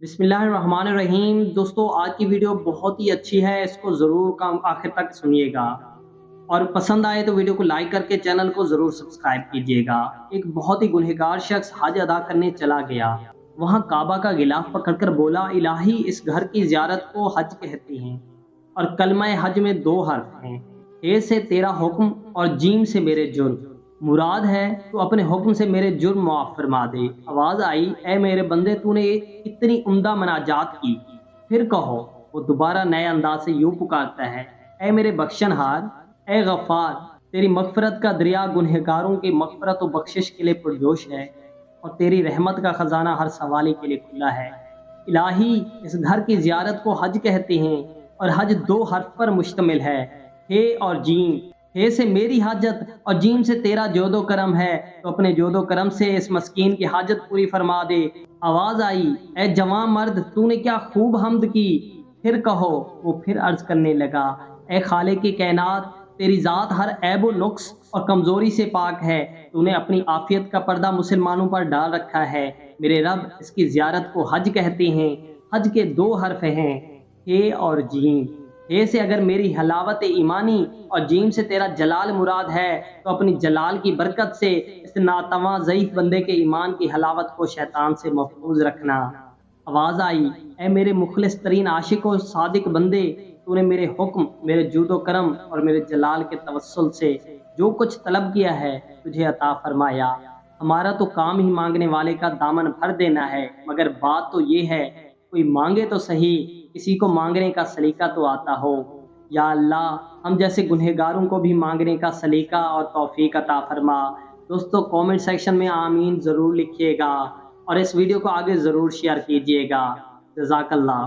बिस्मिल्लाहिर्रहमानिर्रहीम। दोस्तों, आज की वीडियो बहुत ही अच्छी है, इसको ज़रूर काम आखिर तक सुनिएगा और पसंद आए तो वीडियो को लाइक करके चैनल को ज़रूर सब्सक्राइब कीजिएगा। एक बहुत ही गुनहगार शख्स हज अदा करने चला गया। वहाँ काबा का गिलाफ पकड़कर बोला, इलाही इस घर की ज़ियारत को हज कहते हैं और कलमा हज में दो हर्फ हैं, हे से तेरा हुक्म और जीम से मेरे जुर्म। मुराद है तो अपने हुक्म से मेरे जुर्म मुआफ़ फरमा दे। आवाज़ आई, ए मेरे बंदे, तूने इतनी उम्दा मनाजात की, फिर कहो। वो दोबारा नए अंदाज से यूं पुकारता है, ए मेरे बख्शनहार, ए गफ़ार, तेरी मग़फ़िरत का दरिया गुनहगारों की मग़फ़िरत व बख्शिश के लिए पुरजोश है और तेरी रहमत का ख़ज़ाना हर सवाली के लिए खुला है। इलाही इस घर की ज़ियारत को हज कहते हैं और हज दो हर्फ पर मुश्तमिल है, हे और जीम। हे से मेरी हाजत और जीम से तेरा जोदो करम है, तो अपने जोदो करम से इस मस्कीन की हाजत पूरी फरमा दे। आवाज़ आई, ए जवां मर्द, तूने क्या खूब हम्द की, फिर कहो। वो फिर अर्ज करने लगा, ए खालिक की कायनात, तेरी ज़ात हर ऐब व नुक्स और कमज़ोरी से पाक है। तूने अपनी आफियत का पर्दा मुसलमानों पर डाल रखा है। मेरे रब, इसकी ज़ियारत को हज कहते हैं। हज के दो हर्फ हैं, हे और जीम। हे से अगर मेरी हलावत ईमानी और जीम से तेरा जलाल मुराद है, तो अपनी जलाल की बरकत से इस नातवा ज़ईफ़ बंदे के ईमान की हलावत को शैतान से महफूज रखना। आवाज़ आई, ए मेरे मुखलिस तरीन आशिक और सादिक बंदे, तूने मेरे हुक्म, मेरे जूदो करम और मेरे जलाल के तवस्सुल से जो कुछ तलब किया है, तुझे अता फरमाया। हमारा तो काम ही मांगने वाले का दामन भर देना है, मगर बात तो ये है, कोई मांगे तो सही, किसी को मांगने का सलीका तो आता हो। या अल्लाह, हम जैसे गुनहगारों को भी मांगने का सलीका और तौफीक अता फरमा। दोस्तों, कमेंट सेक्शन में आमीन ज़रूर लिखिएगा और इस वीडियो को आगे ज़रूर शेयर कीजिएगा। जज़ाकल्लाह।